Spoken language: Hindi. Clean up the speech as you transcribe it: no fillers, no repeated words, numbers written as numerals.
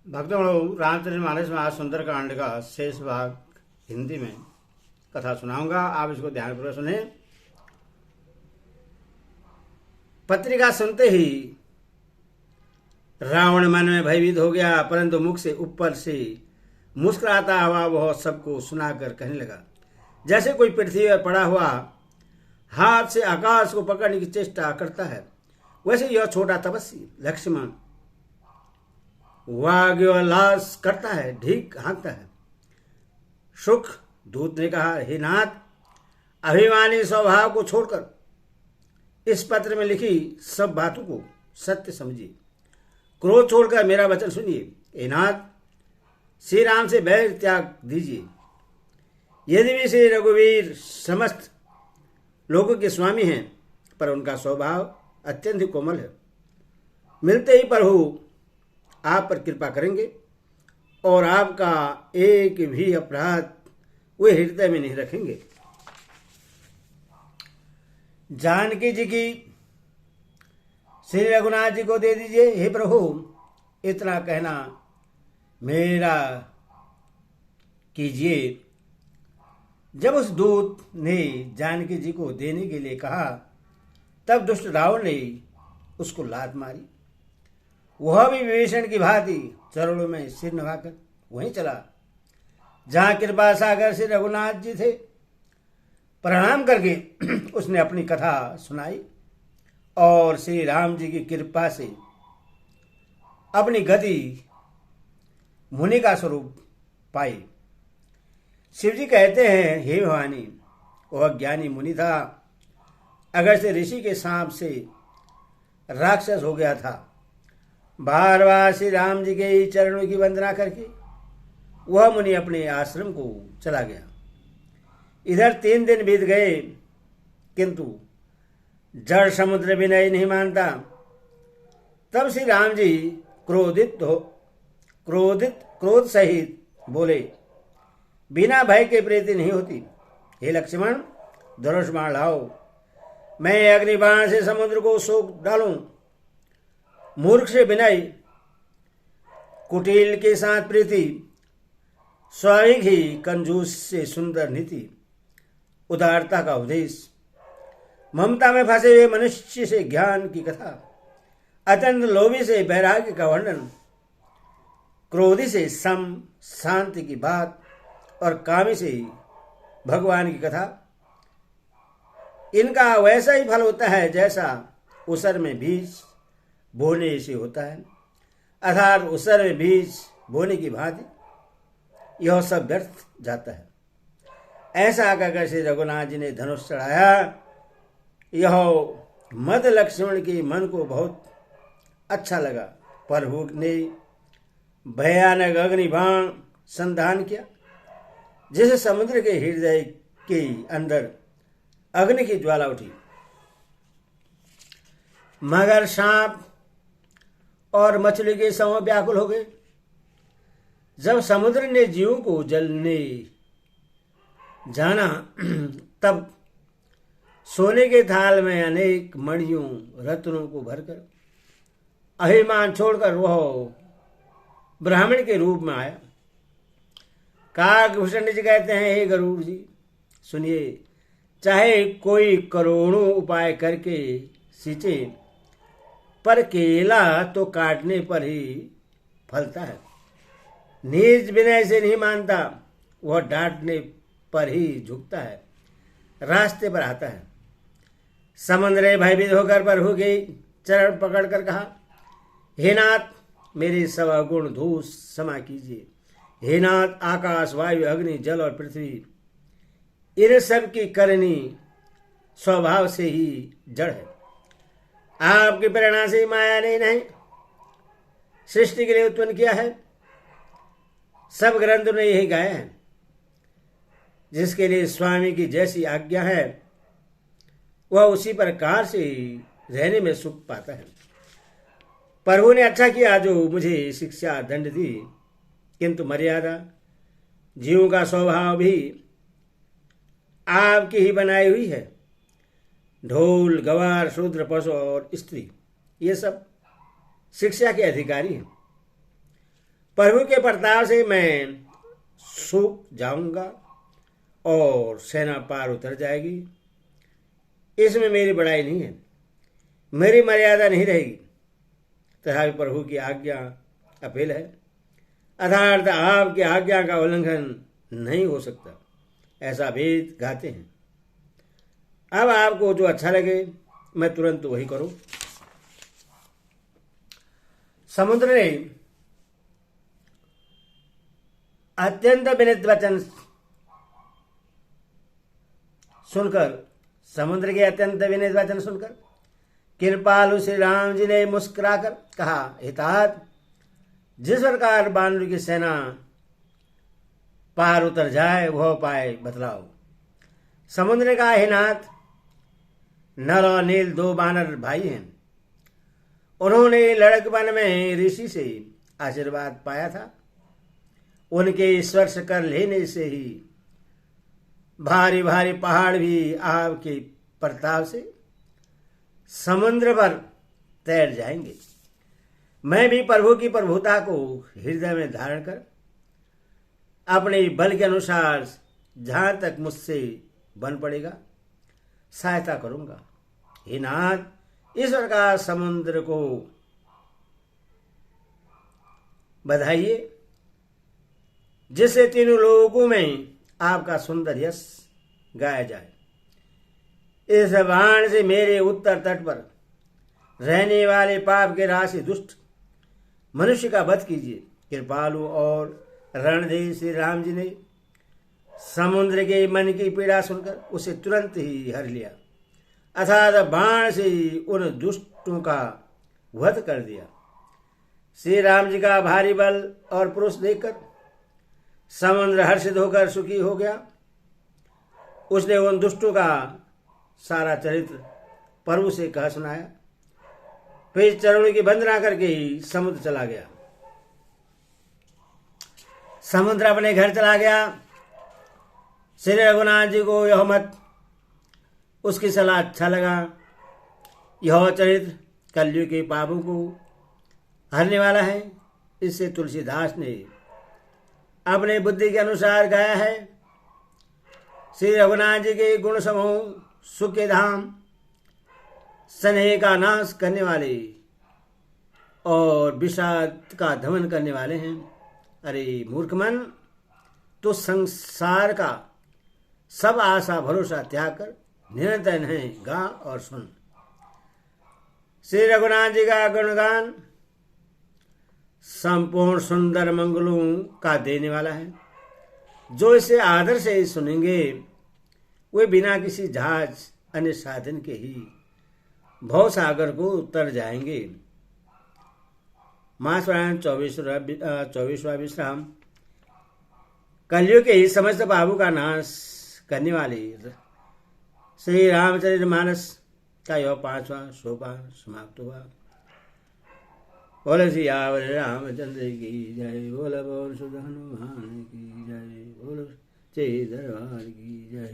भक्तों, रामचरितमानस में आज सुंदरकांड का शेष भाग हिंदी में कथा सुनाऊंगा। आप इसको ध्यानपूर्वक सुने। पत्रिका सुनते ही रावण मन में भयभीत हो गया, परंतु मुख से ऊपर से मुस्कुराता हुआ वह सबको सुनाकर कहने लगा, जैसे कोई पृथ्वी पर पड़ा हुआ हाथ से आकाश को पकड़ने की चेष्टा करता है, वैसे यह छोटा तपस्वी लक्ष्मण वाग्योल्लास करता है, ढीक हाँकता है। सुख दूत ने कहा, हे नाथ, अभिमानी स्वभाव को छोड़कर इस पत्र में लिखी सब बातों को सत्य समझिए। क्रोध छोड़कर मेरा वचन सुनिए। हे नाथ, श्री राम से बैर त्याग दीजिए। यदि भी श्री रघुवीर समस्त लोगों के स्वामी हैं, पर उनका स्वभाव अत्यंत कोमल है। मिलते ही प्रभु आप पर कृपा करेंगे और आपका एक भी अपराध वे हृदय में नहीं रखेंगे। जानकी जी की श्री रघुनाथ जी को दे दीजिए। हे प्रभु, इतना कहना मेरा कीजिए। जब उस दूत ने जानकी जी को देने के लिए कहा, तब दुष्ट रावण ने उसको लात मारी। वह भी विभीषण की भांति चरणों में सिर नभाकर वहीं चला जहां कृपा सागर श्री रघुनाथ जी थे। प्रणाम करके उसने अपनी कथा सुनाई और श्री राम जी की कृपा से अपनी गति मुनि का स्वरूप पाई। शिव जी कहते हैं, हे भवानी, वह ज्ञानी मुनि था। अगर से ऋषि के सांप से राक्षस हो गया था, बार बार श्री राम जी के चरणों की वंदना करके वह मुनि अपने आश्रम को चला गया। इधर 3 दिन बीत गए, किंतु जड़ समुद्र विनय नहीं मानता। तब श्री राम जी क्रोध सहित बोले, बिना भय के प्रीति नहीं होती। हे लक्ष्मण, धनुष बाण लाओ, मैं अग्निबाण से समुद्र को सोख डालूं। मूर्ख से विनय, कुटिल के साथ प्रीति, स्वाभाविक ही कंजूस से सुंदर नीति, उदारता का उपदेश, ममता में फंसे हुए मनुष्य से ज्ञान की कथा, अत्यंत लोभी से वैराग्य का वर्णन, क्रोधी से सम शांति की बात और कामी से भगवान की कथा। इनका वैसा ही फल होता है जैसा उसर में बीज बोने से होता है, अर्थात उसर में बीज बोने की भांति यह सब व्यर्थ जाता है। ऐसा कहकर श्री रघुनाथ जी ने धनुष चढ़ाया। यह मद लक्ष्मण के मन को बहुत अच्छा लगा। प्रभु ने भयानक अग्निबाण संधान किया, जिसे समुद्र के हृदय के अंदर अग्नि की ज्वाला उठी। मगर सांप और मछली के समूह व्याकुल हो गए। जब समुद्र ने जीवों को जलने जाना, तब सोने के थाल में अनेक मणियों रत्नों को भरकर अभिमान छोड़कर वह ब्राह्मण के रूप में आया। काकभूषण जी कहते हैं, हे गरुड़ जी, सुनिए, चाहे कोई करोड़ों उपाय करके सींचे, पर केला तो काटने पर ही फलता है। नीच विनय से नहीं मानता, वह डांटने पर ही झुकता है, रास्ते पर आता है। समुद्र भयभीत होकर प्रभु के चरण पकड़कर कहा, हे नाथ, मेरे सब गुण धूस क्षमा कीजिए। हे नाथ, आकाश, वायु, अग्नि, जल और पृथ्वी, इन सब की करनी स्वभाव से ही जड़ है। आपकी प्रेरणा से माया ने नहीं सृष्टि के लिए उत्पन्न किया है। सब ग्रंथों ने यही गाया है। जिसके लिए स्वामी की जैसी आज्ञा है, वह उसी प्रकार से रहने में सुख पाता है। प्रभु ने अच्छा किया जो मुझे शिक्षा दंड दी, किंतु मर्यादा, जीवों का स्वभाव भी आपकी ही बनाई हुई है। ढोल, गवार, शूद्र, पशु और स्त्री, ये सब शिक्षा के अधिकारी हैं। प्रभु के प्रताप से मैं सूख जाऊंगा और सेना पार उतर जाएगी। इसमें मेरी बड़ाई नहीं है, मेरी मर्यादा नहीं रहेगी। तथापि प्रभु की आज्ञा अपील है, अर्थात आपकी आज्ञा का उल्लंघन नहीं हो सकता, ऐसा भेद गाते हैं। अब आपको जो अच्छा लगे मैं तुरंत वही करूं। समुद्र ने अत्यंत विनीत वचन सुनकर समुद्र के अत्यंत विनीत वचन सुनकर कृपालु श्री राम जी ने मुस्कुराकर कहा, हितात, जिस प्रकार बानर की सेना पार उतर जाए वह उपाय बतलाओ। समुद्र ने कहा, हे नाथ, नल और नील दो बानर भाई हैं। उन्होंने लड़कपन में ऋषि से आशीर्वाद पाया था। उनके स्पर्श कर लेने से ही भारी भारी पहाड़ भी आपके प्रताप से समुद्र पर तैर जाएंगे। मैं भी प्रभु की प्रभुता को हृदय में धारण कर अपने बल के अनुसार जहां तक मुझसे बन पड़ेगा सहायता करूंगा। हे नाथ, ईश्वर का समुद्र को बधाइए, जिससे तीनों लोगों में आपका सुंदर यश गाया जाए। इस बाण से मेरे उत्तर तट पर रहने वाले पाप के राशि दुष्ट मनुष्य का वध कीजिए। कृपालु और रणधीर श्री राम जी ने समुद्र के मन की पीड़ा सुनकर उसे तुरंत ही हर लिया, अर्थात बाण से उन दुष्टों का वध कर दिया। श्री राम जी का भारी बल और पुरुष देखकर समुद्र हर्षित होकर सुखी हो गया। उसने उन दुष्टों का सारा चरित्र प्रभु से कह सुनाया, फिर चरणों की वंदना करके ही समुद्र चला गया। समुद्र अपने घर चला गया। श्री रघुनाथ जी को यह मत उसकी सलाह अच्छा लगा। यह चरित्र कलयुग के पापों को हरने वाला है। इससे तुलसीदास ने अपने बुद्धि के अनुसार गाया है। श्री रघुनाथ जी के गुण समूह सुख के धाम, स्नेह का नाश करने वाले और विषाद का दमन करने वाले हैं। अरे मूर्ख मन, तो संसार का सब आशा भरोसा त्याग कर निरंतर नहीं गा और सुन। श्री रघुनाथ जी का गुणगान संपूर्ण सुंदर मंगलों का देने वाला है। जो इसे आदर से सुनेंगे वे बिना किसी जहाज अन्य साधन के ही भव सागर को उतर जाएंगे। मासपुराण 24वां विश्राम कलयुग के ही समस्त पापों का नाश करने वाले श्री रामचरितमानस का यह 5वां सोपान समाप्त हुआ। बोल सियावर रामचंद्र की जय, बोल बोल सुध हनुमान की जय, बोल चे दरबार की जय।